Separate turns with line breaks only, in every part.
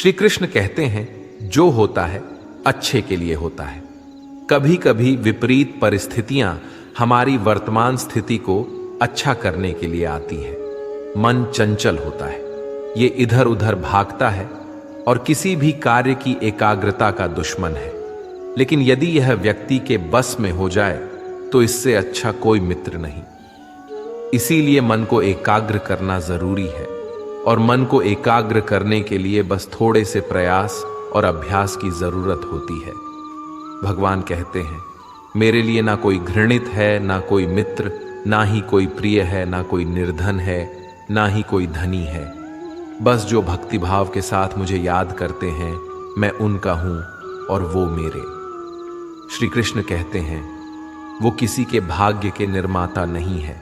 श्री कृष्ण कहते हैं, जो होता है अच्छे के लिए होता है। कभी कभी विपरीत परिस्थितियां हमारी वर्तमान स्थिति को अच्छा करने के लिए आती हैं। मन चंचल होता है, ये इधर उधर भागता है और किसी भी कार्य की एकाग्रता का दुश्मन है। लेकिन यदि यह व्यक्ति के बस में हो जाए तो इससे अच्छा कोई मित्र नहीं। इसीलिए मन को एकाग्र करना जरूरी है, और मन को एकाग्र करने के लिए बस थोड़े से प्रयास और अभ्यास की जरूरत होती है। भगवान कहते हैं, मेरे लिए ना कोई घृणित है, ना कोई मित्र, ना ही कोई प्रिय है, ना कोई निर्धन है, ना ही कोई धनी है। बस जो भक्तिभाव के साथ मुझे याद करते हैं, मैं उनका हूं और वो मेरे। श्री कृष्ण कहते हैं, वो किसी के भाग्य के निर्माता नहीं है।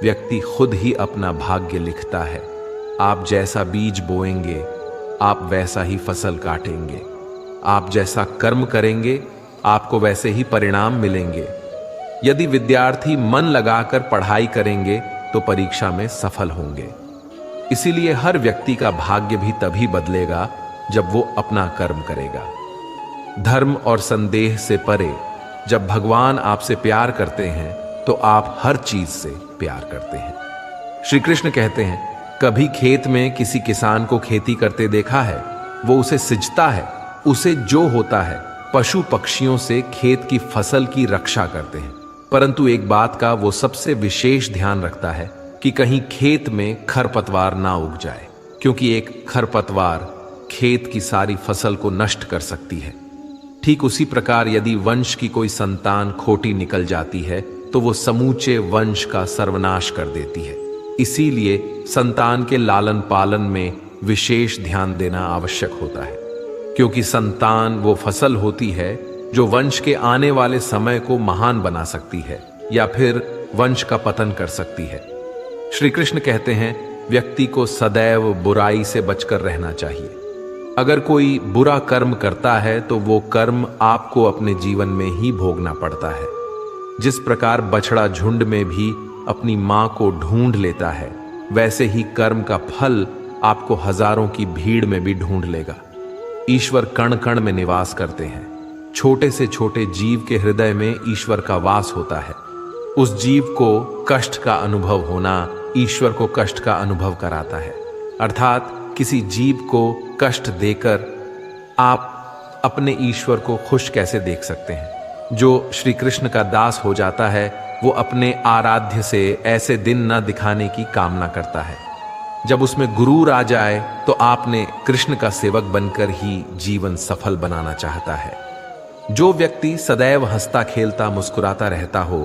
व्यक्ति खुद ही अपना भाग्य लिखता है। आप जैसा बीज बोएंगे, आप वैसा ही फसल काटेंगे। आप जैसा कर्म करेंगे, आपको वैसे ही परिणाम मिलेंगे। यदि विद्यार्थी मन लगाकर पढ़ाई करेंगे तो परीक्षा में सफल होंगे। इसीलिए हर व्यक्ति का भाग्य भी तभी बदलेगा जब वो अपना कर्म करेगा। धर्म और संदेह से परे जब भगवान आपसे प्यार करते हैं तो आप हर चीज से प्यार करते हैं। श्री कृष्ण कहते हैं, कभी खेत में किसी किसान को खेती करते देखा है? वो उसे सिंचता है, उसे जो होता है पशु पक्षियों से खेत की फसल की रक्षा करते हैं। परंतु एक बात का वो सबसे विशेष ध्यान रखता है कि कहीं खेत में खरपतवार ना उग जाए, क्योंकि एक खरपतवार खेत की सारी फसल को नष्ट कर सकती है। ठीक उसी प्रकार यदि वंश की कोई संतान खोटी निकल जाती है तो वो समूचे वंश का सर्वनाश कर देती है। इसीलिए संतान के लालन पालन में विशेष ध्यान देना आवश्यक होता है, क्योंकि संतान वो फसल होती है जो वंश के आने वाले समय को महान बना सकती है या फिर वंश का पतन कर सकती है। श्री कृष्ण कहते हैं, व्यक्ति को सदैव बुराई से बचकर रहना चाहिए। अगर कोई बुरा कर्म करता है तो वो कर्म आपको अपने जीवन में ही भोगना पड़ता है। जिस प्रकार बछड़ा झुंड में भी अपनी मां को ढूंढ लेता है, वैसे ही कर्म का फल आपको हजारों की भीड़ में भी ढूंढ लेगा। ईश्वर कण कण में निवास करते हैं। छोटे से छोटे जीव के हृदय में ईश्वर का वास होता है। उस जीव को कष्ट का अनुभव होना ईश्वर को कष्ट का अनुभव कराता है। अर्थात किसी जीव को कष्ट देकर आप अपने ईश्वर को खुश कैसे देख सकते हैं? जो श्री कृष्ण का दास हो जाता है वो अपने आराध्य से ऐसे दिन न दिखाने की कामना करता है। जब उसमें गुरूर आ जाए तो आपने कृष्ण का सेवक बनकर ही जीवन सफल बनाना चाहता है। जो व्यक्ति सदैव हंसता खेलता मुस्कुराता रहता हो,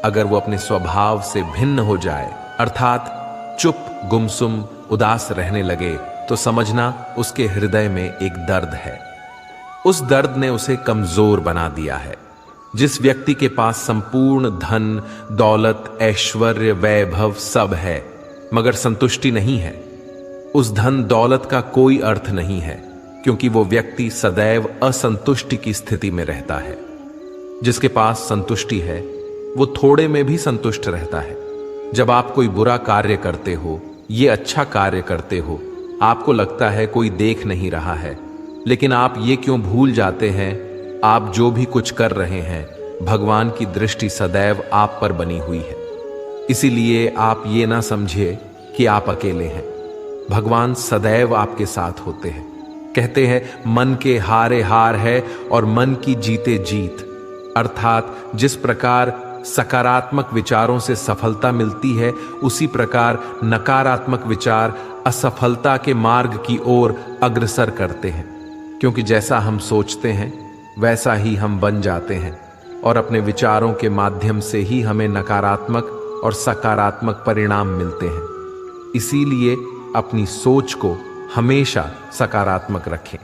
अगर वो अपने स्वभाव से भिन्न हो जाए, अर्थात चुप गुमसुम उदास रहने लगे, तो समझना उसके हृदय में एक दर्द है। उस दर्द ने उसे कमजोर बना दिया है। जिस व्यक्ति के पास संपूर्ण धन दौलत ऐश्वर्य वैभव सब है मगर संतुष्टि नहीं है, उस धन दौलत का कोई अर्थ नहीं है, क्योंकि वो व्यक्ति सदैव असंतुष्टि की स्थिति में रहता है। जिसके पास संतुष्टि है वो थोड़े में भी संतुष्ट रहता है। जब आप कोई बुरा कार्य करते हो, ये अच्छा कार्य करते हो, आपको लगता है कोई देख नहीं रहा है, लेकिन आप ये क्यों भूल जाते हैं, आप जो भी कुछ कर रहे हैं भगवान की दृष्टि सदैव आप पर बनी हुई है। इसीलिए आप ये ना समझिए कि आप अकेले हैं। भगवान सदैव आपके साथ होते हैं। कहते हैं, मन के हारे हार है और मन की जीते जीत। अर्थात जिस प्रकार सकारात्मक विचारों से सफलता मिलती है, उसी प्रकार नकारात्मक विचार असफलता के मार्ग की ओर अग्रसर करते हैं। क्योंकि जैसा हम सोचते हैं वैसा ही हम बन जाते हैं, और अपने विचारों के माध्यम से ही हमें नकारात्मक और सकारात्मक परिणाम मिलते हैं। इसीलिए अपनी सोच को हमेशा सकारात्मक रखें।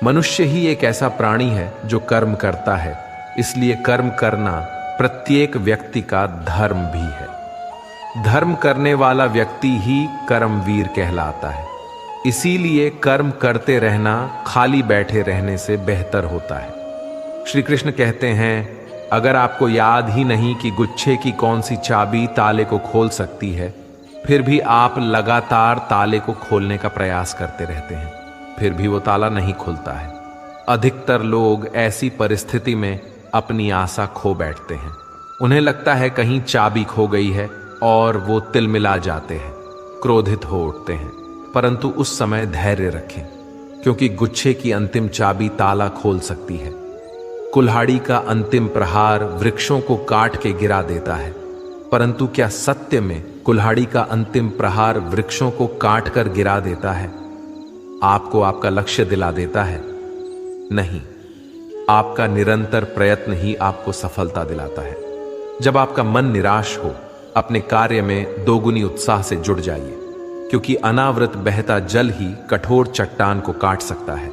मनुष्य ही एक ऐसा प्राणी है जो कर्म करता है, इसलिए कर्म करना प्रत्येक व्यक्ति का धर्म भी है। धर्म करने वाला व्यक्ति ही कर्मवीर कहलाता है। इसीलिए कर्म करते रहना खाली बैठे रहने से बेहतर होता है। श्री कृष्ण कहते हैं, अगर आपको याद ही नहीं कि गुच्छे की कौन सी चाबी ताले को खोल सकती है, फिर भी आप लगातार ताले को खोलने का प्रयास करते रहते हैं। फिर भी वो ताला नहीं खुलता है। अधिकतर लोग ऐसी परिस्थिति में अपनी आशा खो बैठते हैं। उन्हें लगता है कहीं चाबी खो गई है और वो तिलमिला जाते हैं, क्रोधित हो उठते हैं। परंतु उस समय धैर्य रखें, क्योंकि गुच्छे की अंतिम चाबी ताला खोल सकती है। कुल्हाड़ी का अंतिम प्रहार वृक्षों को काट के गिरा देता है, परंतु क्या सत्य में कुल्हाड़ी का अंतिम प्रहार वृक्षों को काट कर गिरा देता है? आपको आपका लक्ष्य दिला देता है? नहीं, आपका निरंतर प्रयत्न ही आपको सफलता दिलाता है। जब आपका मन निराश हो, अपने कार्य में दोगुनी उत्साह से जुड़ जाइए, क्योंकि अनावृत बहता जल ही कठोर चट्टान को काट सकता है।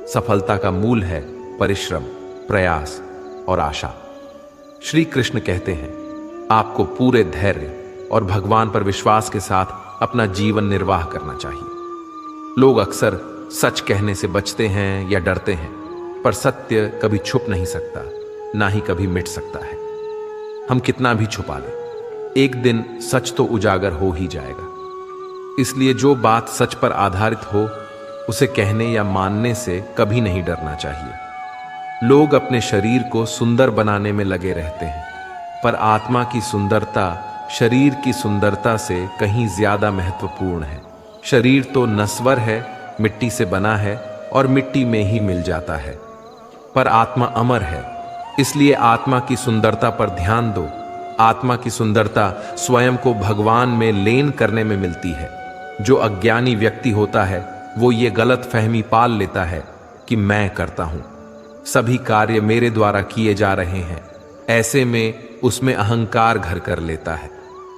सफलता का मूल है परिश्रम, प्रयास और आशा। श्री कृष्ण कहते हैं, आपको पूरे धैर्य और भगवान पर विश्वास के साथ अपना जीवन निर्वाह करना चाहिए। लोग अक्सर सच कहने से बचते हैं या डरते हैं, पर सत्य कभी छुप नहीं सकता, ना ही कभी मिट सकता है। हम कितना भी छुपा लें, एक दिन सच तो उजागर हो ही जाएगा। इसलिए जो बात सच पर आधारित हो, उसे कहने या मानने से कभी नहीं डरना चाहिए। लोग अपने शरीर को सुंदर बनाने में लगे रहते हैं, पर आत्मा की सुंदरता शरीर की सुंदरता से कहीं ज्यादा महत्वपूर्ण है। शरीर तो नश्वर है, मिट्टी से बना है और मिट्टी में ही मिल जाता है, पर आत्मा अमर है। इसलिए आत्मा की सुंदरता पर ध्यान दो। आत्मा की सुंदरता स्वयं को भगवान में लीन करने में मिलती है। जो अज्ञानी व्यक्ति होता है, वो ये गलत फहमी पाल लेता है कि मैं करता हूं, सभी कार्य मेरे द्वारा किए जा रहे हैं। ऐसे में उसमें अहंकार घर कर लेता है।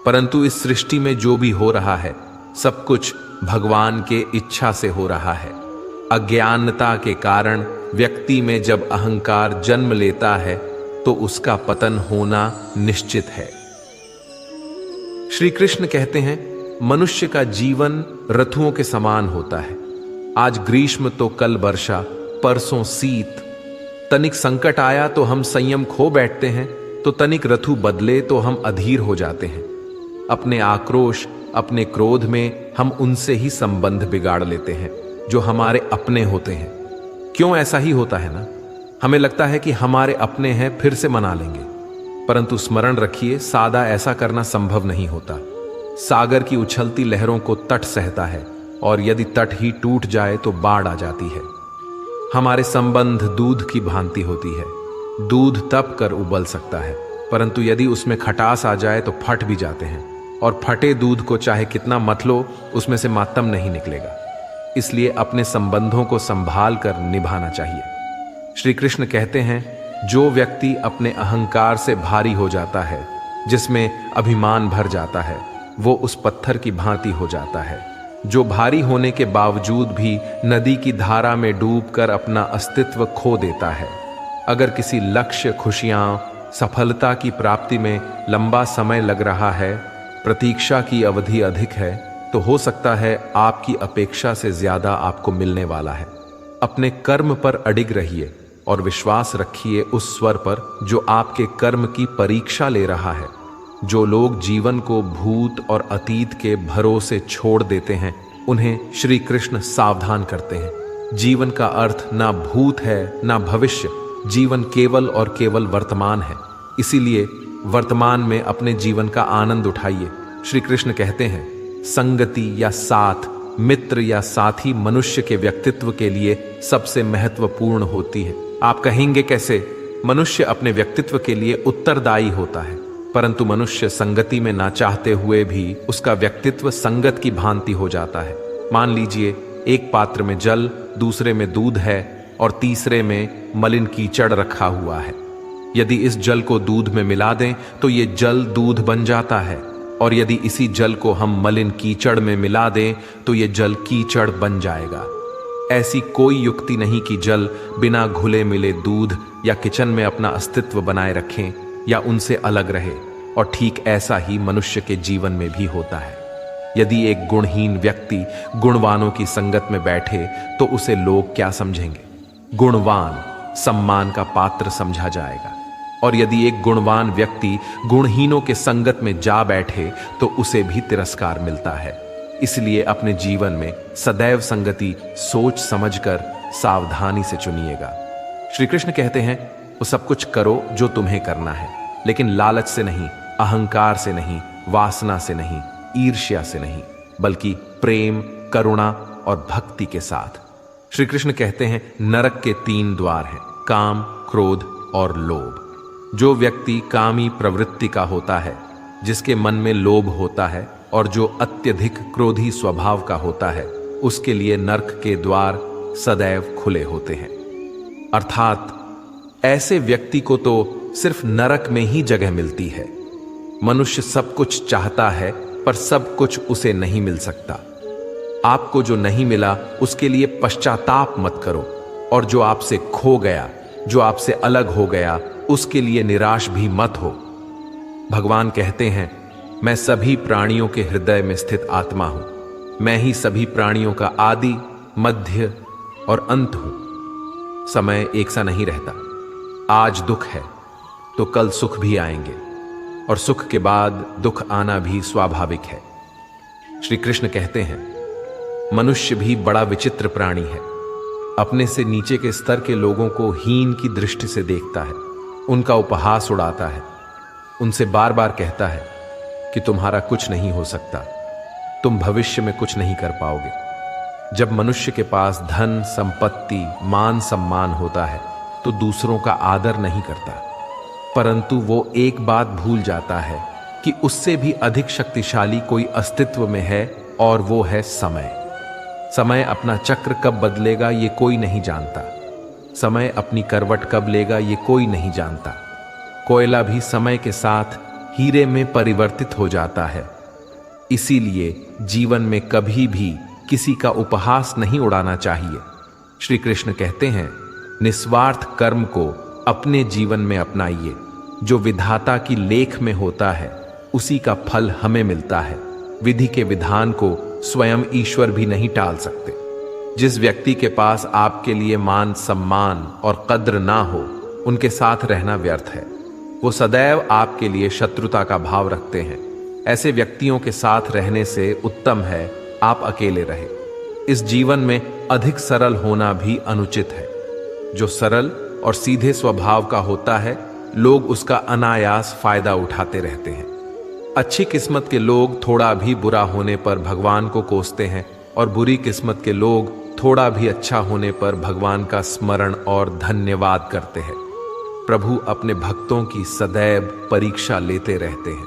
परंतु इस सृष्टि में जो भी हो रहा है, सब कुछ भगवान के इच्छा से हो रहा है। अज्ञानता के कारण व्यक्ति में जब अहंकार जन्म लेता है, तो उसका पतन होना निश्चित है। श्री कृष्ण कहते हैं, मनुष्य का जीवन ऋतुओं के समान होता है। आज ग्रीष्म तो कल वर्षा, परसों शीत। तनिक संकट आया तो हम संयम खो बैठते हैं, तो तनिक ऋतु बदले तो हम अधीर हो जाते हैं। अपने आक्रोश, अपने क्रोध में हम उनसे ही संबंध बिगाड़ लेते हैं जो हमारे अपने होते हैं। क्यों ऐसा ही होता है ना? हमें लगता है कि हमारे अपने हैं, फिर से मना लेंगे, परंतु स्मरण रखिए, सादा ऐसा करना संभव नहीं होता। सागर की उछलती लहरों को तट सहता है, और यदि तट ही टूट जाए तो बाढ़ आ जाती है। हमारे संबंध दूध की भांति होती है। दूध तप कर उबल सकता है, परंतु यदि उसमें खटास आ जाए तो फट भी जाते हैं, और फटे दूध को चाहे कितना मत लो, उसमें से मातम नहीं निकलेगा। इसलिए अपने संबंधों को संभाल कर निभाना चाहिए। श्री कृष्ण कहते हैं, जो व्यक्ति अपने अहंकार से भारी हो जाता है, जिसमें अभिमान भर जाता है, वो उस पत्थर की भांति हो जाता है, जो भारी होने के बावजूद भी नदी की धारा में डूबकर अपना अस्तित्व खो देता है। अगर किसी लक्ष्य, खुशियां, सफलता की प्राप्ति में लंबा समय लग रहा है, प्रतीक्षा की अवधि अधिक है, तो हो सकता है आपकी अपेक्षा से ज्यादा आपको मिलने वाला है। अपने कर्म पर अडिग रहिए और विश्वास रखिए उस स्वर पर जो आपके कर्म की परीक्षा ले रहा है। जो लोग जीवन को भूत और अतीत के भरोसे छोड़ देते हैं, उन्हें श्री कृष्ण सावधान करते हैं। जीवन का अर्थ ना भूत है ना भविष्य, जीवन केवल और केवल वर्तमान है। इसीलिए वर्तमान में अपने जीवन का आनंद उठाइए। श्री कृष्ण कहते हैं, संगति या साथ, मित्र या साथी मनुष्य के व्यक्तित्व के लिए सबसे महत्वपूर्ण होती है। आप कहेंगे कैसे? मनुष्य अपने व्यक्तित्व के लिए उत्तरदायी होता है, परंतु मनुष्य संगति में ना चाहते हुए भी उसका व्यक्तित्व संगत की भांति हो जाता है। मान लीजिए, एक पात्र में जल, दूसरे में दूध है और तीसरे में मलिन कीचड़ रखा हुआ है। यदि इस जल को दूध में मिला दें तो ये जल दूध बन जाता है, और यदि इसी जल को हम मलिन कीचड़ में मिला दें तो ये जल कीचड़ बन जाएगा। ऐसी कोई युक्ति नहीं कि जल बिना घुले मिले दूध या किचन में अपना अस्तित्व बनाए रखें या उनसे अलग रहे। और ठीक ऐसा ही मनुष्य के जीवन में भी होता है। यदि एक गुणहीन व्यक्ति गुणवानों की संगत में बैठे तो उसे लोग क्या समझेंगे? गुणवान सम्मान का पात्र समझा जाएगा, और यदि एक गुणवान व्यक्ति गुणहीनों के संगत में जा बैठे तो उसे भी तिरस्कार मिलता है। इसलिए अपने जीवन में सदैव संगति सोच समझकर सावधानी से चुनिएगा। श्री कृष्ण कहते हैं, वो सब कुछ करो जो तुम्हें करना है, लेकिन लालच से नहीं, अहंकार से नहीं, वासना से नहीं, ईर्ष्या से नहीं, बल्कि प्रेम, करुणा और भक्ति के साथ। श्री कृष्ण कहते हैं, नरक के 3 द्वार हैं, काम, क्रोध और लोभ। जो व्यक्ति कामी प्रवृत्ति का होता है, जिसके मन में लोभ होता है और जो अत्यधिक क्रोधी स्वभाव का होता है, उसके लिए नरक के द्वार सदैव खुले होते हैं। अर्थात ऐसे व्यक्ति को तो सिर्फ नरक में ही जगह मिलती है। मनुष्य सब कुछ चाहता है, पर सब कुछ उसे नहीं मिल सकता। आपको जो नहीं मिला उसके लिए पश्चाताप मत करो, और जो आपसे खो गया, जो आपसे अलग हो गया, उसके लिए निराश भी मत हो। भगवान कहते हैं, मैं सभी प्राणियों के हृदय में स्थित आत्मा हूं। मैं ही सभी प्राणियों का आदि, मध्य और अंत हूं। समय एक सा नहीं रहता। आज दुख है तो कल सुख भी आएंगे, और सुख के बाद दुख आना भी स्वाभाविक है। श्री कृष्ण कहते हैं, मनुष्य भी बड़ा विचित्र प्राणी है। अपने से नीचे के स्तर के लोगों को हीन की दृष्टि से देखता है, उनका उपहास उड़ाता है, उनसे बार बार कहता है कि तुम्हारा कुछ नहीं हो सकता, तुम भविष्य में कुछ नहीं कर पाओगे। जब मनुष्य के पास धन, संपत्ति, मान सम्मान होता है तो दूसरों का आदर नहीं करता, परंतु वो एक बात भूल जाता है कि उससे भी अधिक शक्तिशाली कोई अस्तित्व में है, और वो है समय। समय अपना चक्र कब बदलेगा ये कोई नहीं जानता। समय अपनी करवट कब लेगा ये कोई नहीं जानता। कोयला भी समय के साथ हीरे में परिवर्तित हो जाता है। इसीलिए जीवन में कभी भी किसी का उपहास नहीं उड़ाना चाहिए। श्री कृष्ण कहते हैं, निस्वार्थ कर्म को अपने जीवन में अपनाइए। जो विधाता की लेख में होता है उसी का फल हमें मिलता है। विधि के विधान को स्वयं ईश्वर भी नहीं टाल सकते। जिस व्यक्ति के पास आपके लिए मान सम्मान और कद्र ना हो, उनके साथ रहना व्यर्थ है। वो सदैव आपके लिए शत्रुता का भाव रखते हैं। ऐसे व्यक्तियों के साथ रहने से उत्तम है आप अकेले रहे। इस जीवन में अधिक सरल होना भी अनुचित है। जो सरल और सीधे स्वभाव का होता है, लोग उसका अनायास फायदा उठाते रहते हैं। अच्छी किस्मत के लोग थोड़ा भी बुरा होने पर भगवान को कोसते हैं, और बुरी किस्मत के लोग थोड़ा भी अच्छा होने पर भगवान का स्मरण और धन्यवाद करते हैं। प्रभु अपने भक्तों की सदैव परीक्षा लेते रहते हैं।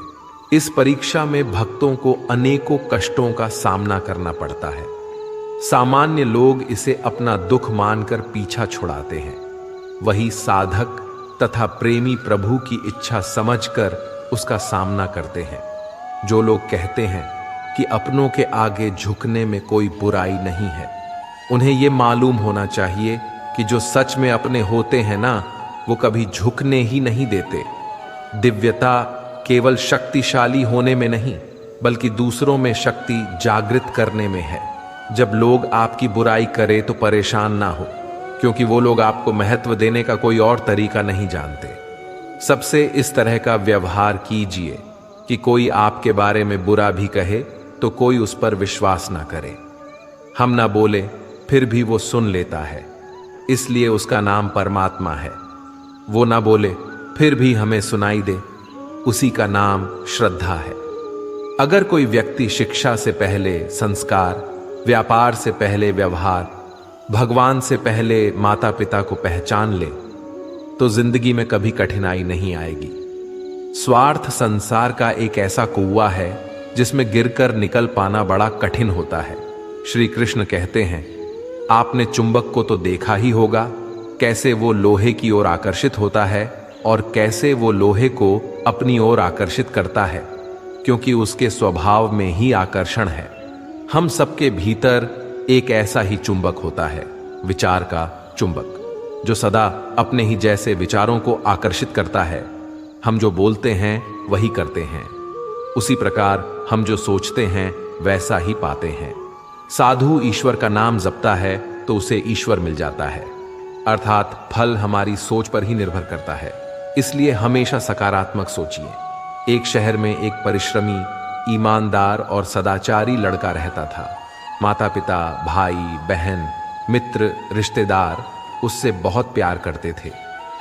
इस परीक्षा में भक्तों को अनेकों कष्टों का सामना करना पड़ता है। सामान्य लोग इसे अपना दुख मानकर पीछा छुड़ाते हैं। वही साधक तथा प्रेमी प्रभु की इच्छा समझकर उसका सामना करते हैं। जो लोग कहते हैं कि अपनों के आगे झुकने में कोई बुराई नहीं है, उन्हें यह मालूम होना चाहिए कि जो सच में अपने होते हैं ना, वो कभी झुकने ही नहीं देते। दिव्यता केवल शक्तिशाली होने में नहीं, बल्कि दूसरों में शक्ति जागृत करने में है। जब लोग आपकी बुराई करें तो परेशान ना हो, क्योंकि वो लोग आपको महत्व देने का कोई और तरीका नहीं जानते। सबसे इस तरह का व्यवहार कीजिए कि कोई आपके बारे में बुरा भी कहे तो कोई उस पर विश्वास ना करे। हम ना बोले फिर भी वो सुन लेता है, इसलिए उसका नाम परमात्मा है। वो ना बोले फिर भी हमें सुनाई दे, उसी का नाम श्रद्धा है। अगर कोई व्यक्ति शिक्षा से पहले संस्कार, व्यापार से पहले व्यवहार, भगवान से पहले माता पिता को पहचान ले, तो जिंदगी में कभी कठिनाई नहीं आएगी। स्वार्थ संसार का एक ऐसा कुआं है जिसमें गिरकर निकल पाना बड़ा कठिन होता है। श्री कृष्ण कहते हैं, आपने चुंबक को तो देखा ही होगा, कैसे वो लोहे की ओर आकर्षित होता है और कैसे वो लोहे को अपनी ओर आकर्षित करता है, क्योंकि उसके स्वभाव में ही आकर्षण है। हम सबके भीतर एक ऐसा ही चुंबक होता है, विचार का चुंबक, जो सदा अपने ही जैसे विचारों को आकर्षित करता है। हम जो बोलते हैं वही करते हैं, उसी प्रकार हम जो सोचते हैं वैसा ही पाते हैं। साधु ईश्वर का नाम जपता है तो उसे ईश्वर मिल जाता है, अर्थात फल हमारी सोच पर ही निर्भर करता है। इसलिए हमेशा सकारात्मक सोचिए। एक शहर में एक परिश्रमी ईमानदार और सदाचारी लड़का रहता था। माता पिता, भाई बहन, मित्र, रिश्तेदार उससे बहुत प्यार करते थे।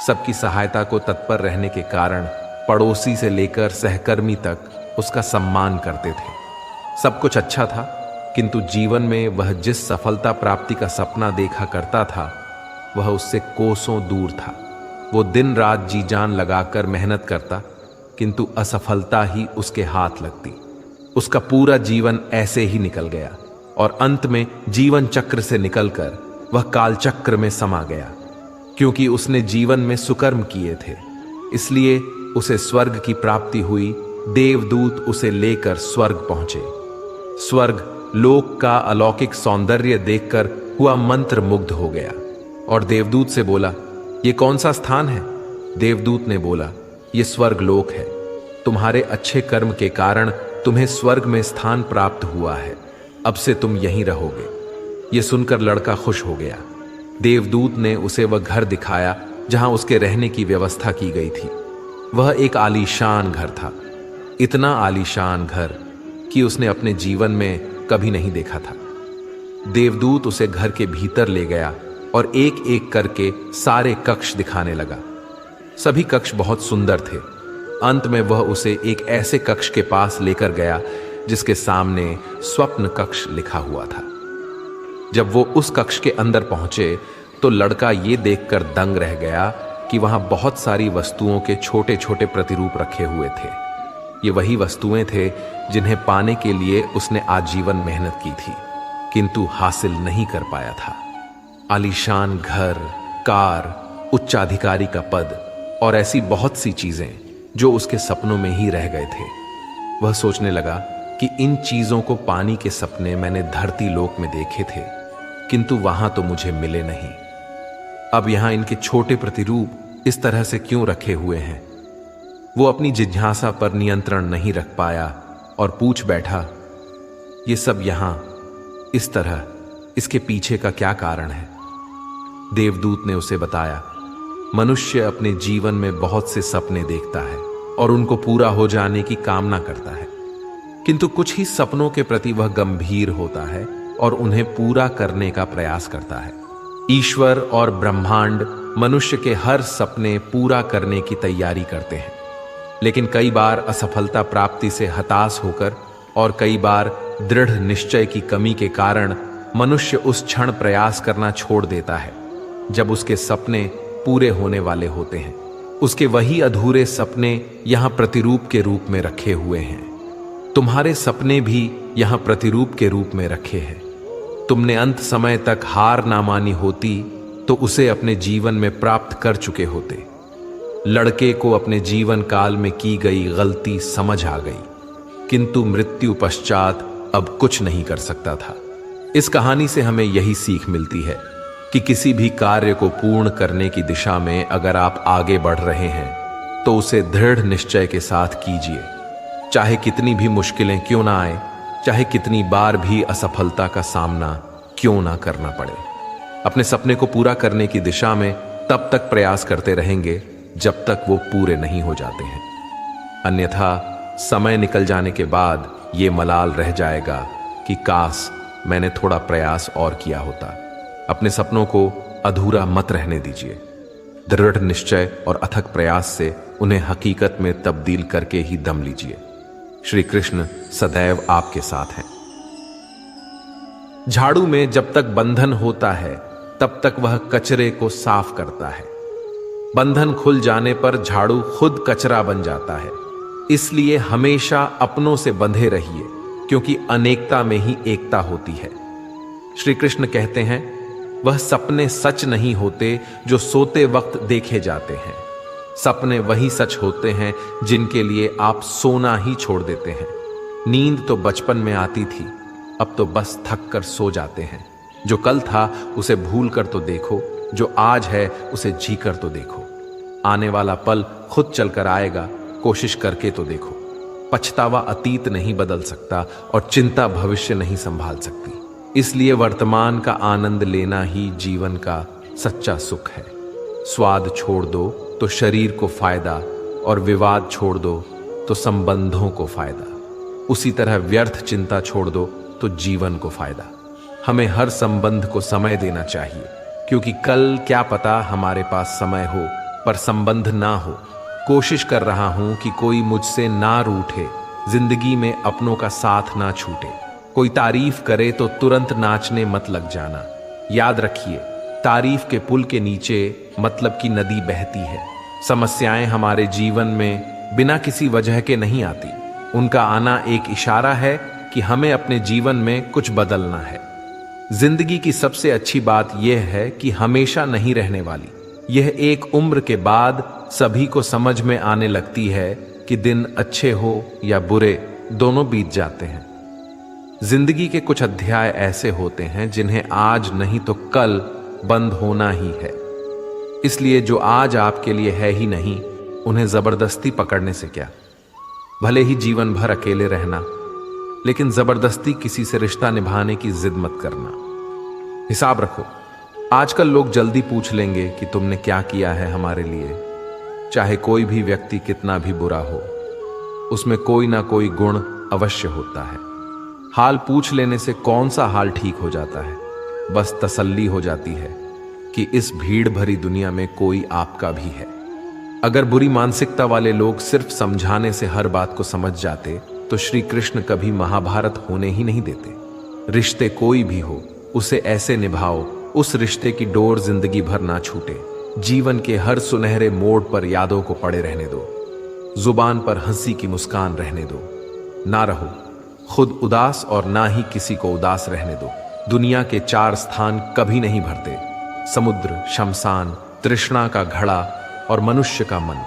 सबकी सहायता को तत्पर रहने के कारण पड़ोसी से लेकर सहकर्मी तक उसका सम्मान करते थे। सब कुछ अच्छा था, किंतु जीवन में वह जिस सफलता प्राप्ति का सपना देखा करता था वह उससे कोसों दूर था। वो दिन रात जी जान लगाकर मेहनत करता, किंतु असफलता ही उसके हाथ लगती। उसका पूरा जीवन ऐसे ही निकल गया और अंत में जीवन चक्र से निकलकर वह काल चक्र में समा गया। क्योंकि उसने जीवन में सुकर्म किए थे, इसलिए उसे स्वर्ग की प्राप्ति हुई। देवदूत उसे लेकर स्वर्ग पहुंचे। स्वर्ग लोक का अलौकिक सौंदर्य देखकर हुआ मंत्र मुग्ध हो गया और देवदूत से बोला, ये कौन सा स्थान है? देवदूत ने बोला, ये स्वर्ग लोक है। तुम्हारे अच्छे कर्म के कारण तुम्हें स्वर्ग में स्थान प्राप्त हुआ है। अब से तुम यहीं रहोगे। ये सुनकर लड़का खुश हो गया। देवदूत ने उसे वह घर दिखाया जहां उसके रहने की व्यवस्था की गई थी। वह एक आलीशान घर था, इतना आलीशान घर कि उसने अपने जीवन में कभी नहीं देखा था। देवदूत उसे घर के भीतर ले गया और एक एक करके सारे कक्ष दिखाने लगा। सभी कक्ष बहुत सुंदर थे। अंत में वह उसे एक ऐसे कक्ष के पास लेकर गया जिसके सामने स्वप्न कक्ष लिखा हुआ था। जब वो उस कक्ष के अंदर पहुंचे तो लड़का ये देखकर दंग रह गया कि वहां बहुत सारी वस्तुओं के छोटे छोटे प्रतिरूप रखे हुए थे। ये वही वस्तुएं थे जिन्हें पाने के लिए उसने आजीवन मेहनत की थी, किंतु हासिल नहीं कर पाया था। आलीशान घर, कार, उच्चाधिकारी का पद और ऐसी बहुत सी चीजें जो उसके सपनों में ही रह गए थे। वह सोचने लगा कि इन चीजों को पाने के सपने मैंने धरती लोक में देखे थे, किंतु वहां तो मुझे मिले नहीं। अब यहां इनके छोटे प्रतिरूप इस तरह से क्यों रखे हुए हैं? वो अपनी जिज्ञासा पर नियंत्रण नहीं रख पाया और पूछ बैठा, ये सब यहां इस तरह, इसके पीछे का क्या कारण है? देवदूत ने उसे बताया, मनुष्य अपने जीवन में बहुत से सपने देखता है और उनको पूरा हो जाने की कामना करता है, किंतु कुछ ही सपनों के प्रति वह गंभीर होता है और उन्हें पूरा करने का प्रयास करता है। ईश्वर और ब्रह्मांड मनुष्य के हर सपने पूरा करने की तैयारी करते हैं, लेकिन कई बार असफलता प्राप्ति से हताश होकर और कई बार दृढ़ निश्चय की कमी के कारण मनुष्य उस क्षण प्रयास करना छोड़ देता है जब उसके सपने पूरे होने वाले होते हैं। उसके वही अधूरे सपने यहां प्रतिरूप के रूप में रखे हुए हैं। तुम्हारे सपने भी यहां प्रतिरूप के रूप में रखे हैं। तुमने अंत समय तक हार ना मानी होती तो उसे अपने जीवन में प्राप्त कर चुके होते। लड़के को अपने जीवन काल में की गई गलती समझ आ गई, किंतु मृत्यु पश्चात अब कुछ नहीं कर सकता था। इस कहानी से हमें यही सीख मिलती है कि किसी भी कार्य को पूर्ण करने की दिशा में अगर आप आगे बढ़ रहे हैं तो उसे दृढ़ निश्चय के साथ कीजिए, चाहे कितनी भी मुश्किलें क्यों ना आए, चाहे कितनी बार भी असफलता का सामना क्यों ना करना पड़े। अपने सपने को पूरा करने की दिशा में तब तक प्रयास करते रहेंगे जब तक वो पूरे नहीं हो जाते हैं, अन्यथा समय निकल जाने के बाद ये मलाल रह जाएगा कि काश मैंने थोड़ा प्रयास और किया होता। अपने सपनों को अधूरा मत रहने दीजिए। दृढ़ निश्चय और अथक प्रयास से उन्हें हकीकत में तब्दील करके ही दम लीजिए। श्री कृष्ण सदैव आपके साथ हैं। झाड़ू में जब तक बंधन होता है तब तक वह कचरे को साफ करता है। बंधन खुल जाने पर झाड़ू खुद कचरा बन जाता है। इसलिए हमेशा अपनों से बंधे रहिए, क्योंकि अनेकता में ही एकता होती है। श्री कृष्ण कहते हैं, वह सपने सच नहीं होते जो सोते वक्त देखे जाते हैं। सपने वही सच होते हैं जिनके लिए आप सोना ही छोड़ देते हैं। नींद तो बचपन में आती थी, अब तो बस थक कर सो जाते हैं। जो कल था उसे भूल कर तो देखो, जो आज है उसे जी कर तो देखो। आने वाला पल खुद चलकर आएगा, कोशिश करके तो देखो। पछतावा अतीत नहीं बदल सकता और चिंता भविष्य नहीं संभाल सकती। इसलिए वर्तमान का आनंद लेना ही जीवन का सच्चा सुख है। स्वाद छोड़ दो तो शरीर को फायदा, और विवाद छोड़ दो तो संबंधों को फायदा। उसी तरह व्यर्थ चिंता छोड़ दो तो जीवन को फायदा। हमें हर संबंध को समय देना चाहिए, क्योंकि कल क्या पता हमारे पास समय हो पर संबंध ना हो। कोशिश कर रहा हूं कि कोई मुझसे ना रूठे, जिंदगी में अपनों का साथ ना छूटे। कोई तारीफ करे तो तुरंत नाचने मत लग जाना। याद रखिए, तारीफ के पुल के नीचे मतलब की नदी बहती है। समस्याएं हमारे जीवन में बिना किसी वजह के नहीं आती। उनका आना एक इशारा है कि हमें अपने जीवन में कुछ बदलना है। जिंदगी की सबसे अच्छी बात यह है कि हमेशा नहीं रहने वाली। यह एक उम्र के बाद सभी को समझ में आने लगती है कि दिन अच्छे हो या बुरे, दोनों बीत जाते हैं। जिंदगी के कुछ अध्याय ऐसे होते हैं जिन्हें आज नहीं तो कल बंद होना ही है। इसलिए जो आज आपके लिए है ही नहीं, उन्हें जबरदस्ती पकड़ने से क्या। भले ही जीवन भर अकेले रहना, लेकिन जबरदस्ती किसी से रिश्ता निभाने की जिद मत करना। हिसाब रखो, आजकल लोग जल्दी पूछ लेंगे कि तुमने क्या किया है हमारे लिए। चाहे कोई भी व्यक्ति कितना भी बुरा हो, उसमें कोई ना कोई गुण अवश्य होता है। हाल पूछ लेने से कौन सा हाल ठीक हो जाता है। बस तसल्ली हो जाती है कि इस भीड़ भरी दुनिया में कोई आपका भी है। अगर बुरी मानसिकता वाले लोग सिर्फ समझाने से हर बात को समझ जाते तो श्री कृष्ण कभी महाभारत होने ही नहीं देते। रिश्ते कोई भी हो, उसे ऐसे निभाओ उस रिश्ते की डोर जिंदगी भर ना छूटे। जीवन के हर सुनहरे मोड़ पर यादों को पड़े रहने दो। जुबान पर हंसी की मुस्कान रहने दो। ना रहो खुद उदास और ना ही किसी को उदास रहने दो। दुनिया के 4 स्थान कभी नहीं भरते: समुद्र, शमशान, तृष्णा का घड़ा और मनुष्य का मन।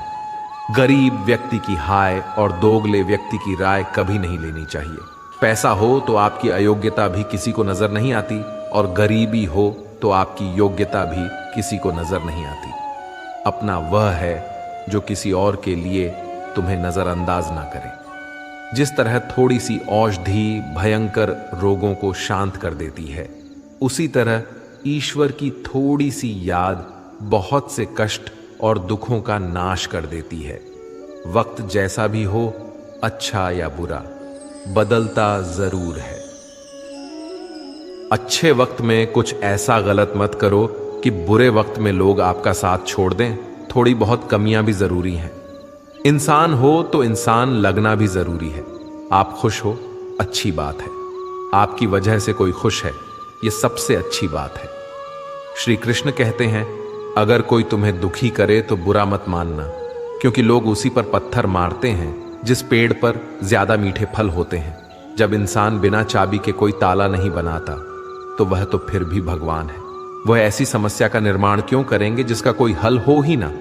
गरीब व्यक्ति की हाय और दोगले व्यक्ति की राय कभी नहीं लेनी चाहिए। पैसा हो तो आपकी अयोग्यता भी किसी को नजर नहीं आती, और गरीबी हो तो आपकी योग्यता भी किसी को नजर नहीं आती। अपना वह है जो किसी और के लिए तुम्हें नजरअंदाज ना करे। जिस तरह थोड़ी सी औषधि भयंकर रोगों को शांत कर देती है, उसी तरह ईश्वर की थोड़ी सी याद बहुत से कष्ट और दुखों का नाश कर देती है। वक्त जैसा भी हो, अच्छा या बुरा, बदलता जरूर है। अच्छे वक्त में कुछ ऐसा गलत मत करो कि बुरे वक्त में लोग आपका साथ छोड़ दें। थोड़ी बहुत कमियां भी जरूरी हैं। इंसान हो तो इंसान लगना भी जरूरी है। आप खुश हो, अच्छी बात है। आपकी वजह से कोई खुश है, यह सबसे अच्छी बात है। श्री कृष्ण कहते हैं, अगर कोई तुम्हें दुखी करे तो बुरा मत मानना, क्योंकि लोग उसी पर पत्थर मारते हैं जिस पेड़ पर ज्यादा मीठे फल होते हैं। जब इंसान बिना चाबी के कोई ताला नहीं बनाता तो वह तो फिर भी भगवान है। वह ऐसी समस्या का निर्माण क्यों करेंगे जिसका कोई हल हो ही ना।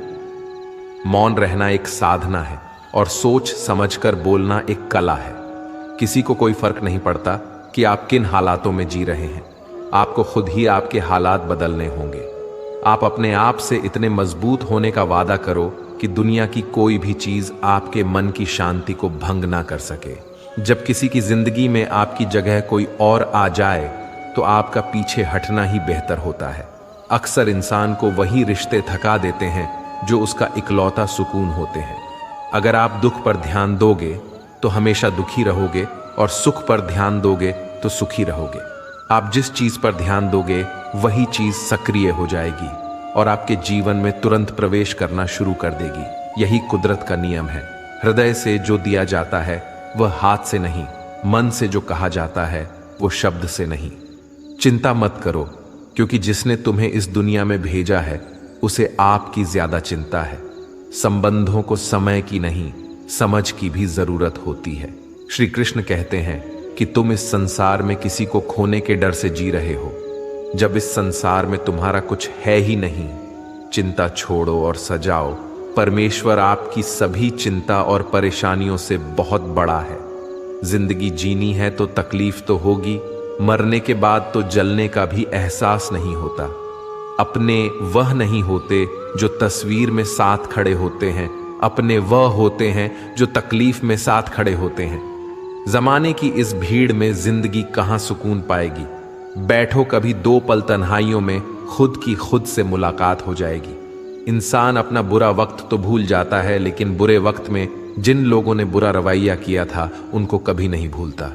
मौन रहना एक साधना है और सोच समझकर बोलना एक कला है। किसी को कोई फर्क नहीं पड़ता कि आप किन हालातों में जी रहे हैं। आपको खुद ही आपके हालात बदलने होंगे। आप अपने आप से इतने मजबूत होने का वादा करो कि दुनिया की कोई भी चीज आपके मन की शांति को भंग ना कर सके। जब किसी की जिंदगी में आपकी जगह कोई और आ जाए तो आपका पीछे हटना ही बेहतर होता है। अक्सर इंसान को वही रिश्ते थका देते हैं जो उसका इकलौता सुकून होते हैं। अगर आप दुख पर ध्यान दोगे तो हमेशा दुखी रहोगे, और सुख पर ध्यान दोगे तो सुखी रहोगे। आप जिस चीज पर ध्यान दोगे वही चीज सक्रिय हो जाएगी और आपके जीवन में तुरंत प्रवेश करना शुरू कर देगी। यही कुदरत का नियम है। हृदय से जो दिया जाता है वह हाथ से नहीं, मन से जो कहा जाता है वो शब्द से नहीं। चिंता मत करो, क्योंकि जिसने तुम्हें इस दुनिया में भेजा है उसे आपकी ज्यादा चिंता है। संबंधों को समय की नहीं, समझ की भी जरूरत होती है। श्री कृष्ण कहते हैं कि तुम इस संसार में किसी को खोने के डर से जी रहे हो, जब इस संसार में तुम्हारा कुछ है ही नहीं। चिंता छोड़ो और सजाओ। परमेश्वर आपकी सभी चिंता और परेशानियों से बहुत बड़ा है। जिंदगी जीनी है तो तकलीफ तो होगी, मरने के बाद तो जलने का भी एहसास नहीं होता। अपने वह नहीं होते जो तस्वीर में साथ खड़े होते हैं, अपने वह होते हैं जो तकलीफ में साथ खड़े होते हैं। जमाने की इस भीड़ में जिंदगी कहाँ सुकून पाएगी। बैठो कभी 2 पल तन्हाइयों में, खुद की खुद से मुलाकात हो जाएगी। इंसान अपना बुरा वक्त तो भूल जाता है, लेकिन बुरे वक्त में जिन लोगों ने बुरा रवैया किया था उनको कभी नहीं भूलता।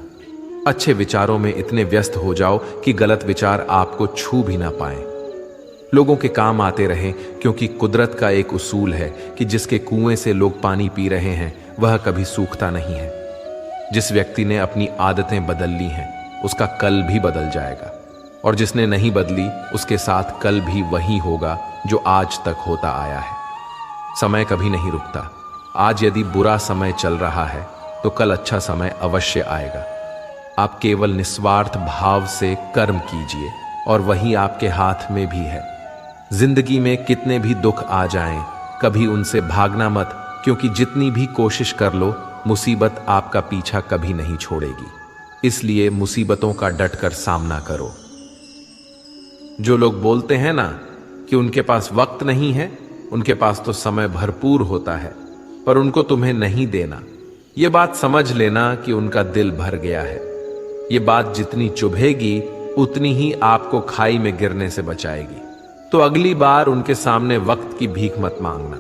अच्छे विचारों में इतने व्यस्त हो जाओ कि गलत विचार आपको छू भी ना पाए। लोगों के काम आते रहें, क्योंकि कुदरत का एक उसूल है कि जिसके कुएं से लोग पानी पी रहे हैं वह कभी सूखता नहीं है। जिस व्यक्ति ने अपनी आदतें बदल ली हैं उसका कल भी बदल जाएगा, और जिसने नहीं बदली उसके साथ कल भी वही होगा जो आज तक होता आया है। समय कभी नहीं रुकता। आज यदि बुरा समय चल रहा है तो कल अच्छा समय अवश्य आएगा। आप केवल निस्वार्थ भाव से कर्म कीजिए और वही आपके हाथ में भी है। जिंदगी में कितने भी दुख आ जाएं, कभी उनसे भागना मत, क्योंकि जितनी भी कोशिश कर लो मुसीबत आपका पीछा कभी नहीं छोड़ेगी। इसलिए मुसीबतों का डटकर सामना करो। जो लोग बोलते हैं ना कि उनके पास वक्त नहीं है, उनके पास तो समय भरपूर होता है, पर उनको तुम्हें नहीं देना। ये बात समझ लेना कि उनका दिल भर गया है। ये बात जितनी चुभेगी उतनी ही आपको खाई में गिरने से बचाएगी। तो अगली बार उनके सामने वक्त की भीख मत मांगना।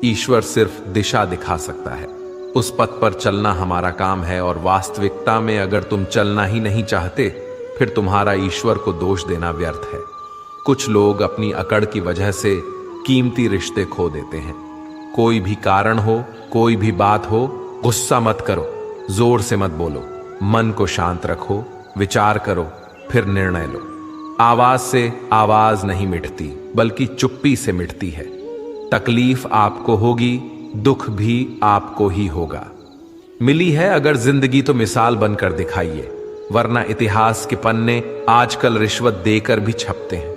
ईश्वर सिर्फ दिशा दिखा सकता है, उस पथ पर चलना हमारा काम है। और वास्तविकता में अगर तुम चलना ही नहीं चाहते फिर तुम्हारा ईश्वर को दोष देना व्यर्थ है। कुछ लोग अपनी अकड़ की वजह से कीमती रिश्ते खो देते हैं। कोई भी कारण हो, कोई भी बात हो, गुस्सा मत करो, जोर से मत बोलो, मन को शांत रखो, विचार करो, फिर निर्णय लो। आवाज से आवाज नहीं मिटती, बल्कि चुप्पी से मिटती है। तकलीफ आपको होगी, दुख भी आपको ही होगा। मिली है अगर जिंदगी तो मिसाल बनकर दिखाइए, वरना इतिहास के पन्ने आजकल रिश्वत देकर भी छपते हैं।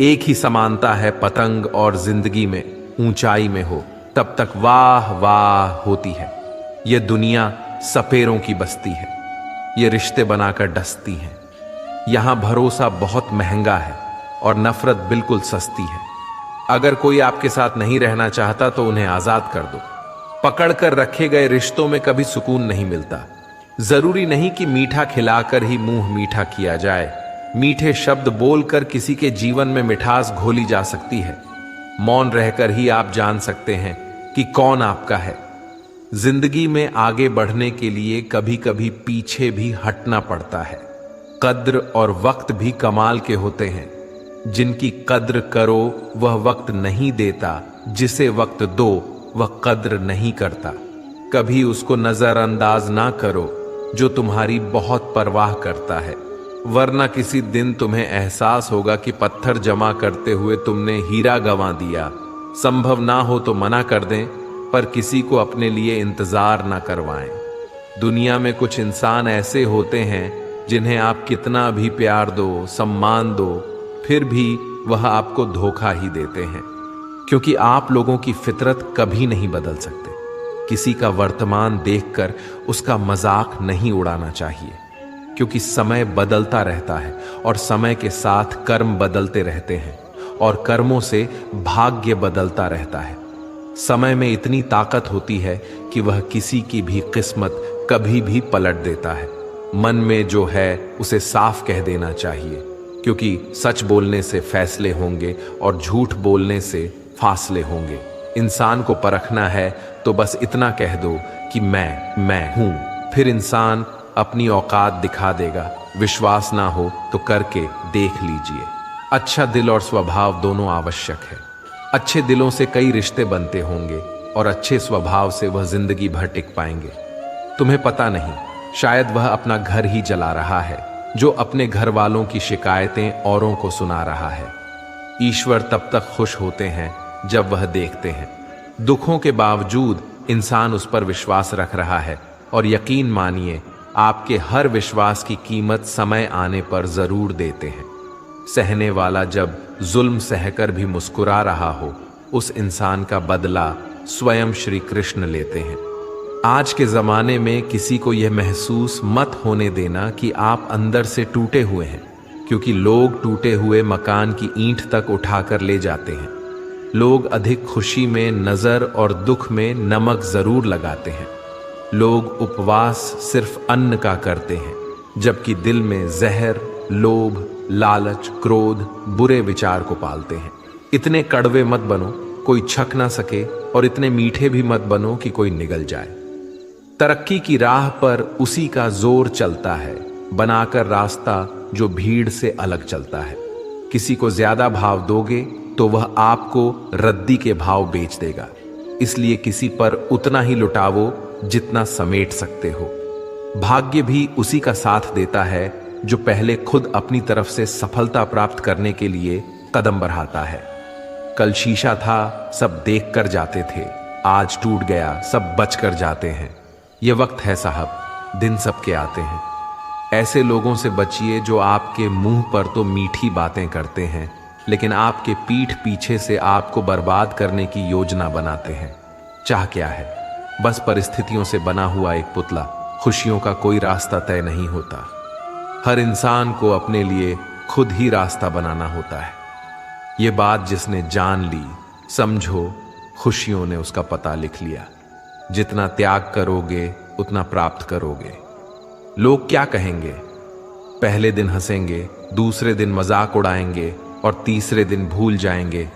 एक ही समानता है पतंग और जिंदगी में, ऊंचाई में हो तब तक वाह वाह होती है। यह दुनिया सपेरों की बस्ती है, ये रिश्ते बनाकर डसती हैं। यहां भरोसा बहुत महंगा है और नफरत बिल्कुल सस्ती है। अगर कोई आपके साथ नहीं रहना चाहता तो उन्हें आजाद कर दो। पकड़कर रखे गए रिश्तों में कभी सुकून नहीं मिलता। जरूरी नहीं कि मीठा खिलाकर ही मुंह मीठा किया जाए। मीठे शब्द बोलकर किसी के जीवन में मिठास घोली जा सकती है। मौन रहकर ही आप जान सकते हैं कि कौन आपका है। जिंदगी में आगे बढ़ने के लिए कभी कभी पीछे भी हटना पड़ता है। कद्र और वक्त भी कमाल के होते हैं। जिनकी कद्र करो वह वक्त नहीं देता, जिसे वक्त दो वह कद्र नहीं करता। कभी उसको नजरअंदाज ना करो जो तुम्हारी बहुत परवाह करता है, वरना किसी दिन तुम्हें एहसास होगा कि पत्थर जमा करते हुए तुमने हीरा गंवा दिया। संभव ना हो तो मना कर दें, पर किसी को अपने लिए इंतजार ना करवाएं। दुनिया में कुछ इंसान ऐसे होते हैं जिन्हें आप कितना भी प्यार दो, सम्मान दो, फिर भी वह आपको धोखा ही देते हैं, क्योंकि आप लोगों की फितरत कभी नहीं बदल सकते। किसी का वर्तमान देखकर उसका मजाक नहीं उड़ाना चाहिए, क्योंकि समय बदलता रहता है और समय के साथ कर्म बदलते रहते हैं और कर्मों से भाग्य बदलता रहता है। समय में इतनी ताकत होती है कि वह किसी की भी किस्मत कभी भी पलट देता है। मन में जो है उसे साफ कह देना चाहिए, क्योंकि सच बोलने से फैसले होंगे और झूठ बोलने से फासले होंगे। इंसान को परखना है तो बस इतना कह दो कि मैं हूं, फिर इंसान अपनी औकात दिखा देगा। विश्वास ना हो तो करके देख लीजिए। अच्छा दिल और स्वभाव दोनों आवश्यक है। अच्छे दिलों से कई रिश्ते बनते होंगे और अच्छे स्वभाव से वह जिंदगी भर टिक पाएंगे। तुम्हें पता नहीं, शायद वह अपना घर ही जला रहा है जो अपने घर वालों की शिकायतें औरों को सुना रहा है। ईश्वर तब तक खुश होते हैं जब वह देखते हैं दुखों के बावजूद इंसान उस पर विश्वास रख रहा है। और यकीन मानिए, आपके हर विश्वास की कीमत समय आने पर जरूर देते हैं। सहने वाला जब जुल्म सहकर भी मुस्कुरा रहा हो, उस इंसान का बदला स्वयं श्री कृष्ण लेते हैं। आज के जमाने में किसी को यह महसूस मत होने देना कि आप अंदर से टूटे हुए हैं, क्योंकि लोग टूटे हुए मकान की ईंट तक उठाकर ले जाते हैं। लोग अधिक खुशी में नजर और दुख में नमक जरूर लगाते हैं। लोग उपवास सिर्फ अन्न का करते हैं, जबकि दिल में जहर, लोभ, लालच, क्रोध, बुरे विचार को पालते हैं। इतने कड़वे मत बनो कोई छक ना सके, और इतने मीठे भी मत बनो कि कोई निगल जाए। तरक्की की राह पर उसी का जोर चलता है, बनाकर रास्ता जो भीड़ से अलग चलता है। किसी को ज्यादा भाव दोगे तो वह आपको रद्दी के भाव बेच देगा, इसलिए किसी पर उतना ही लुटावो जितना समेट सकते हो। भाग्य भी उसी का साथ देता है जो पहले खुद अपनी तरफ से सफलता प्राप्त करने के लिए कदम बढ़ाता है। कल शीशा था, सब देख कर जाते थे, आज टूट गया, सब बच कर जाते हैं। ये वक्त है साहब, दिन सबके आते हैं। ऐसे लोगों से बचिए जो आपके मुंह पर तो मीठी बातें करते हैं, लेकिन आपके पीठ पीछे से आपको बर्बाद करने की योजना बनाते हैं। चाह क्या है? बस परिस्थितियों से बना हुआ एक पुतला। खुशियों का कोई रास्ता तय नहीं होता। हर इंसान को अपने लिए खुद ही रास्ता बनाना होता है। ये बात जिसने जान ली, समझो खुशियों ने उसका पता लिख लिया। जितना त्याग करोगे उतना प्राप्त करोगे। लोग क्या कहेंगे? पहले दिन हंसेंगे, दूसरे दिन मजाक उड़ाएंगे और तीसरे दिन भूल जाएंगे।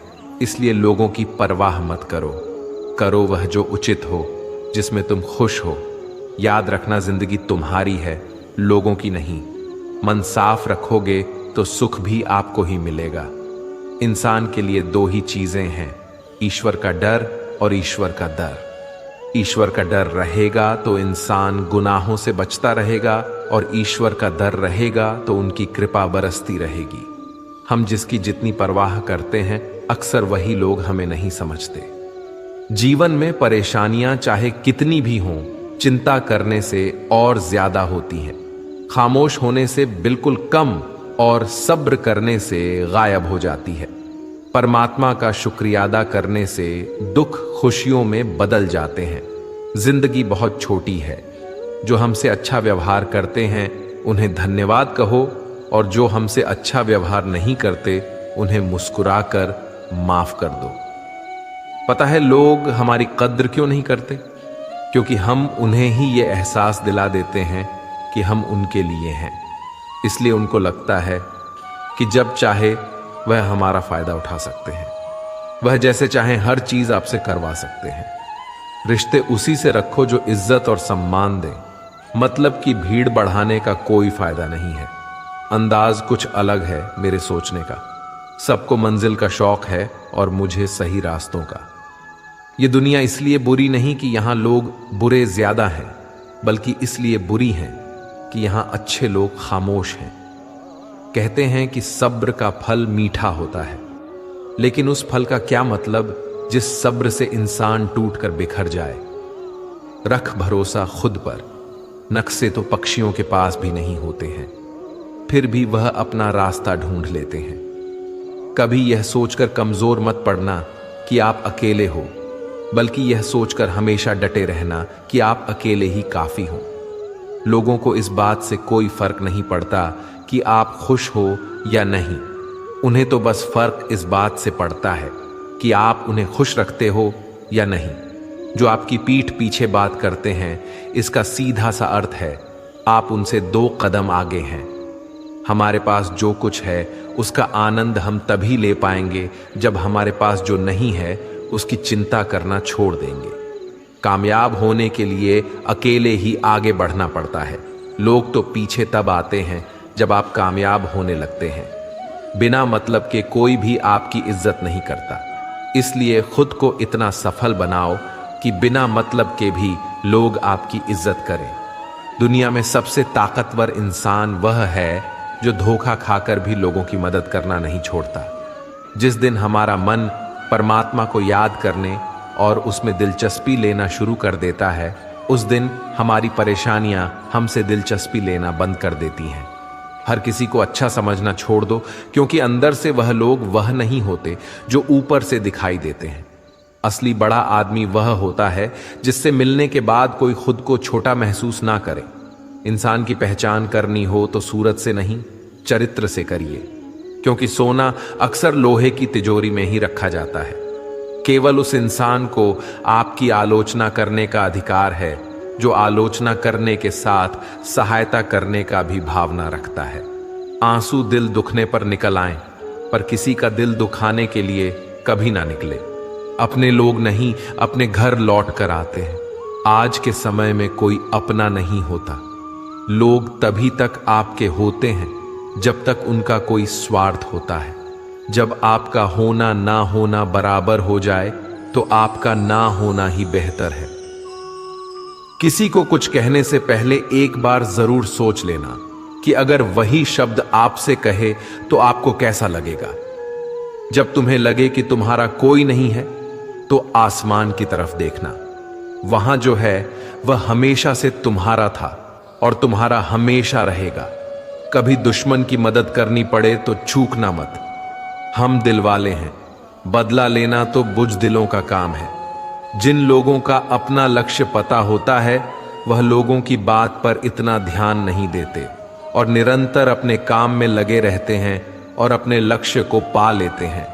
इसलिए लोगों की परवाह मत करो। करो वह जो उचित हो, जिसमें तुम खुश हो। याद रखना, जिंदगी तुम्हारी है, लोगों की नहीं। मन साफ रखोगे तो सुख भी आपको ही मिलेगा। इंसान के लिए दो ही चीजें हैं, ईश्वर का डर और ईश्वर का दर। ईश्वर का डर रहेगा तो इंसान गुनाहों से बचता रहेगा, और ईश्वर का डर रहेगा तो उनकी कृपा बरसती रहेगी। हम जिसकी जितनी परवाह करते हैं, अक्सर वही लोग हमें नहीं समझते। जीवन में परेशानियां चाहे कितनी भी हों, चिंता करने से और ज्यादा होती हैं। खामोश होने से बिल्कुल कम और सब्र करने से गायब हो जाती है। परमात्मा का शुक्रिया अदा करने से दुख खुशियों में बदल जाते हैं। जिंदगी बहुत छोटी है। जो हमसे अच्छा व्यवहार करते हैं उन्हें धन्यवाद कहो, और जो हमसे अच्छा व्यवहार नहीं करते उन्हें मुस्कुराकर माफ कर दो। पता है लोग हमारी कद्र क्यों नहीं करते? क्योंकि हम उन्हें ही ये एहसास दिला देते हैं कि हम उनके लिए हैं। इसलिए उनको लगता है कि जब चाहे वह हमारा फायदा उठा सकते हैं। वह जैसे चाहे हर चीज आपसे करवा सकते हैं। रिश्ते उसी से रखो जो इज्जत और सम्मान दे। मतलब की भीड़ बढ़ाने का कोई फायदा नहीं है। अंदाज कुछ अलग है मेरे सोचने का। सबको मंजिल का शौक है और मुझे सही रास्तों का। ये दुनिया इसलिए बुरी नहीं कि यहां लोग बुरे ज्यादा हैं, बल्कि इसलिए बुरी हैं कि यहां अच्छे लोग खामोश हैं। कहते हैं कि सब्र का फल मीठा होता है, लेकिन उस फल का क्या मतलब जिस सब्र से इंसान टूटकर बिखर जाए। रख भरोसा खुद पर। नक्शे तो पक्षियों के पास भी नहीं होते हैं, फिर भी वह अपना रास्ता ढूंढ लेते हैं। कभी यह सोचकर कमजोर मत पड़ना कि आप अकेले हो, बल्कि यह सोचकर हमेशा डटे रहना कि आप अकेले ही काफी हो। लोगों को इस बात से कोई फर्क नहीं पड़ता कि आप खुश हो या नहीं। उन्हें तो बस फर्क इस बात से पड़ता है कि आप उन्हें खुश रखते हो या नहीं। जो आपकी पीठ पीछे बात करते हैं, इसका सीधा सा अर्थ है आप उनसे 2 कदम आगे हैं। हमारे पास जो कुछ है उसका आनंद हम तभी ले पाएंगे जब हमारे पास जो नहीं है उसकी चिंता करना छोड़ देंगे। कामयाब होने के लिए अकेले ही आगे बढ़ना पड़ता है। लोग तो पीछे तब आते हैं जब आप कामयाब होने लगते हैं। बिना मतलब के कोई भी आपकी इज्जत नहीं करता। इसलिए खुद को इतना सफल बनाओ कि बिना मतलब के भी लोग आपकी इज्जत करें। दुनिया में सबसे ताकतवर इंसान वह है जो धोखा खाकर भी लोगों की मदद करना नहीं छोड़ता। जिस दिन हमारा मन परमात्मा को याद करने और उसमें दिलचस्पी लेना शुरू कर देता है, उस दिन हमारी परेशानियां हमसे दिलचस्पी लेना बंद कर देती हैं। हर किसी को अच्छा समझना छोड़ दो, क्योंकि अंदर से वह लोग वह नहीं होते जो ऊपर से दिखाई देते हैं। असली बड़ा आदमी वह होता है जिससे मिलने के बाद कोई खुद को छोटा महसूस ना करे। इंसान की पहचान करनी हो तो सूरत से नहीं, चरित्र से करिए, क्योंकि सोना अक्सर लोहे की तिजोरी में ही रखा जाता है। केवल उस इंसान को आपकी आलोचना करने का अधिकार है जो आलोचना करने के साथ सहायता करने का भी भावना रखता है। आंसू दिल दुखने पर निकल आएं, पर किसी का दिल दुखाने के लिए कभी ना निकले। अपने लोग नहीं अपने घर लौट कर आते हैं। आज के समय में कोई अपना नहीं होता। लोग तभी तक आपके होते हैं जब तक उनका कोई स्वार्थ होता है। जब आपका होना ना होना बराबर हो जाए तो आपका ना होना ही बेहतर है। किसी को कुछ कहने से पहले एक बार जरूर सोच लेना कि अगर वही शब्द आपसे कहे तो आपको कैसा लगेगा। जब तुम्हें लगे कि तुम्हारा कोई नहीं है तो आसमान की तरफ देखना। वहां जो है वह हमेशा से तुम्हारा था और तुम्हारा हमेशा रहेगा। कभी दुश्मन की मदद करनी पड़े तो चूकना मत। हम दिल वाले हैं, बदला लेना तो बुज़दिलों का काम है। जिन लोगों का अपना लक्ष्य पता होता है वह लोगों की बात पर इतना ध्यान नहीं देते और निरंतर अपने काम में लगे रहते हैं और अपने लक्ष्य को पा लेते हैं।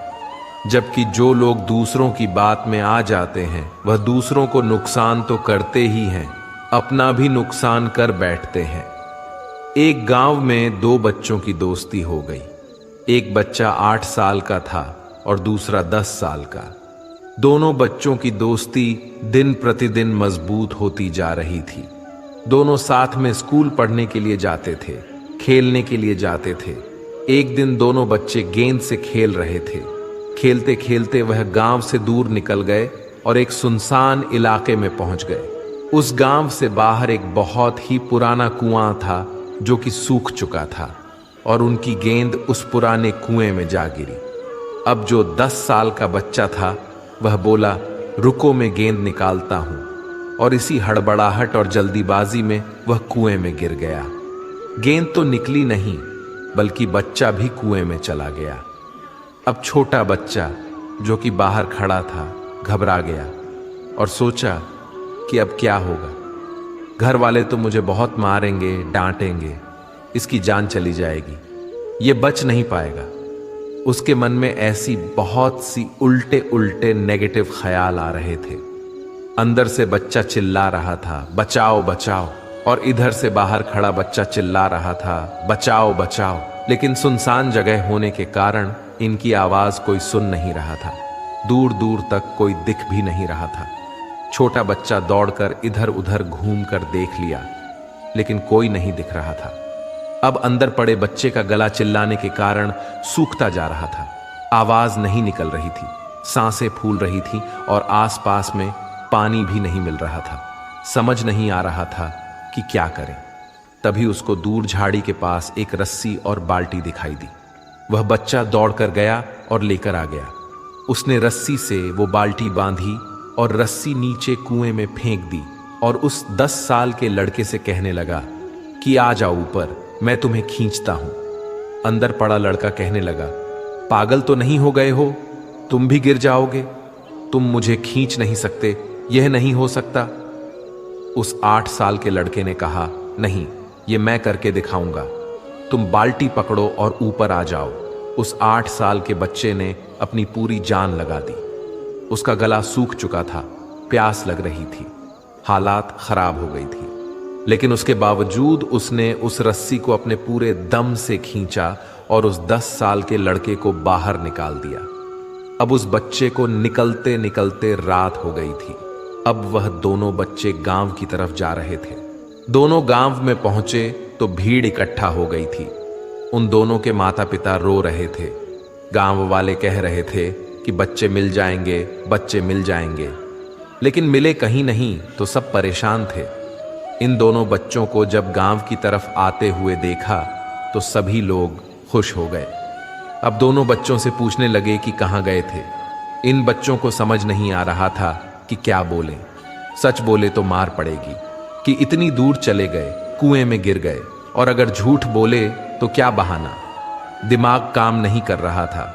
जबकि जो लोग दूसरों की बात में आ जाते हैं वह दूसरों को नुकसान तो करते ही हैं, अपना भी नुकसान कर बैठते हैं। एक गांव में दो बच्चों की दोस्ती हो गई। एक बच्चा 8 साल का था और दूसरा 10 साल का। दोनों बच्चों की दोस्ती दिन प्रतिदिन मजबूत होती जा रही थी। दोनों साथ में स्कूल पढ़ने के लिए जाते थे, खेलने के लिए जाते थे। एक दिन दोनों बच्चे गेंद से खेल रहे थे। खेलते खेलते वह गांव से दूर निकल गए और एक सुनसान इलाके में पहुंच गए। उस गांव से बाहर एक बहुत ही पुराना कुआं था जो कि सूख चुका था और उनकी गेंद उस पुराने कुएं में जा गिरी। अब जो 10 साल का बच्चा था वह बोला, रुको मैं गेंद निकालता हूं, और इसी हड़बड़ाहट और जल्दीबाजी में वह कुएं में गिर गया। गेंद तो निकली नहीं बल्कि बच्चा भी कुएं में चला गया। अब छोटा बच्चा जो कि बाहर खड़ा था घबरा गया और सोचा कि अब क्या होगा। घर वाले तो मुझे बहुत मारेंगे, डांटेंगे, इसकी जान चली जाएगी, ये बच नहीं पाएगा। उसके मन में ऐसी बहुत सी उल्टे उल्टे नेगेटिव ख्याल आ रहे थे। अंदर से बच्चा चिल्ला रहा था, बचाओ बचाओ, और इधर से बाहर खड़ा बच्चा चिल्ला रहा था, बचाओ बचाओ। लेकिन सुनसान जगह होने के कारण इनकी आवाज कोई सुन नहीं रहा था। दूर दूर तक कोई दिख भी नहीं रहा था। छोटा बच्चा दौड़कर इधर उधर घूमकर देख लिया लेकिन कोई नहीं दिख रहा था। अब अंदर पड़े बच्चे का गला चिल्लाने के कारण सूखता जा रहा था। आवाज नहीं निकल रही थी, सांसें फूल रही थी और आसपास में पानी भी नहीं मिल रहा था। समझ नहीं आ रहा था कि क्या करें। तभी उसको दूर झाड़ी के पास एक रस्सी और बाल्टी दिखाई दी। वह बच्चा दौड़कर गया और लेकर आ गया। उसने रस्सी से वो बाल्टी बांधी और रस्सी नीचे कुएं में फेंक दी और उस 10 साल के लड़के से कहने लगा कि आ जाओ ऊपर, मैं तुम्हें खींचता हूं। अंदर पड़ा लड़का कहने लगा, पागल तो नहीं हो गए हो, तुम भी गिर जाओगे, तुम मुझे खींच नहीं सकते, यह नहीं हो सकता। उस 8 साल के लड़के ने कहा, नहीं, ये मैं करके दिखाऊंगा, तुम बाल्टी पकड़ो और ऊपर आ जाओ। उस 8 साल के बच्चे ने अपनी पूरी जान लगा दी। उसका गला सूख चुका था, प्यास लग रही थी, हालात खराब हो गई थी, लेकिन उसके बावजूद उसने उस रस्सी को अपने पूरे दम से खींचा और उस 10 साल के लड़के को बाहर निकाल दिया। अब उस बच्चे को निकलते निकलते रात हो गई थी। अब वह दोनों बच्चे गांव की तरफ जा रहे थे। दोनों गांव में पहुंचे तो भीड़ इकट्ठा हो गई थी। उन दोनों के माता पिता रो रहे थे। गांव वाले कह रहे थे कि बच्चे मिल जाएंगे, बच्चे मिल जाएंगे, लेकिन मिले कहीं नहीं तो सब परेशान थे। इन दोनों बच्चों को जब गांव की तरफ आते हुए देखा तो सभी लोग खुश हो गए। अब दोनों बच्चों से पूछने लगे कि कहाँ गए थे। इन बच्चों को समझ नहीं आ रहा था कि क्या बोलें। सच बोले तो मार पड़ेगी कि इतनी दूर चले गए, कुएं में गिर गए, और अगर झूठ बोले तो क्या बहाना। दिमाग काम नहीं कर रहा था।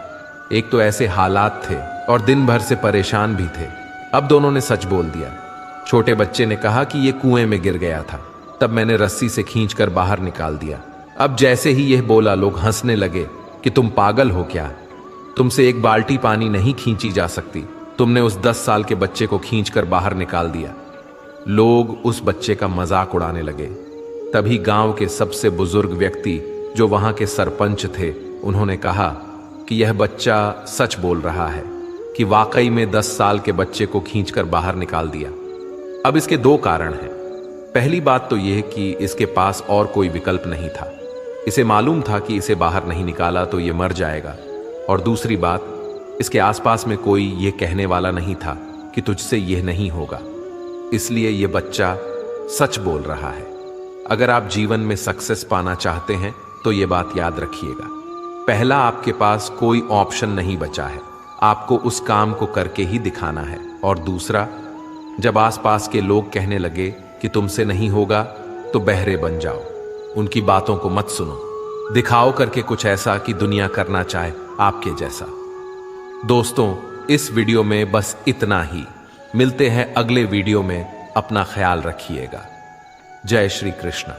एक तो ऐसे हालात थे और दिन भर से परेशान भी थे। अब दोनों ने सच बोल दिया। छोटे बच्चे ने कहा कि ये कुएं में गिर गया था, तब मैंने रस्सी से खींचकर बाहर निकाल दिया। अब जैसे ही यह बोला लोग हंसने लगे कि तुम पागल हो क्या, तुमसे एक बाल्टी पानी नहीं खींची जा सकती, तुमने उस 10 साल के बच्चे को खींचकर बाहर निकाल दिया। लोग उस बच्चे का मजाक उड़ाने लगे। तभी गांव के सबसे बुजुर्ग व्यक्ति जो वहां के सरपंच थे, उन्होंने कहा कि यह बच्चा सच बोल रहा है। कि वाकई में 10 साल के बच्चे को खींचकर बाहर निकाल दिया। अब इसके दो कारण हैं। पहली बात तो यह कि इसके पास और कोई विकल्प नहीं था। इसे मालूम था कि इसे बाहर नहीं निकाला तो यह मर जाएगा। और दूसरी बात, इसके आसपास में कोई यह कहने वाला नहीं था कि तुझसे यह नहीं होगा। इसलिए यह बच्चा सच बोल रहा है। अगर आप जीवन में सक्सेस पाना चाहते हैं तो यह बात याद रखिएगा। पहला, आपके पास कोई ऑप्शन नहीं बचा है, आपको उस काम को करके ही दिखाना है। और दूसरा, जब आसपास के लोग कहने लगे कि तुमसे नहीं होगा तो बहरे बन जाओ, उनकी बातों को मत सुनो, दिखाओ करके कुछ ऐसा कि दुनिया करना चाहे आपके जैसा। दोस्तों, इस वीडियो में बस इतना ही। मिलते हैं अगले वीडियो में। अपना ख्याल रखिएगा। जय श्री कृष्ण।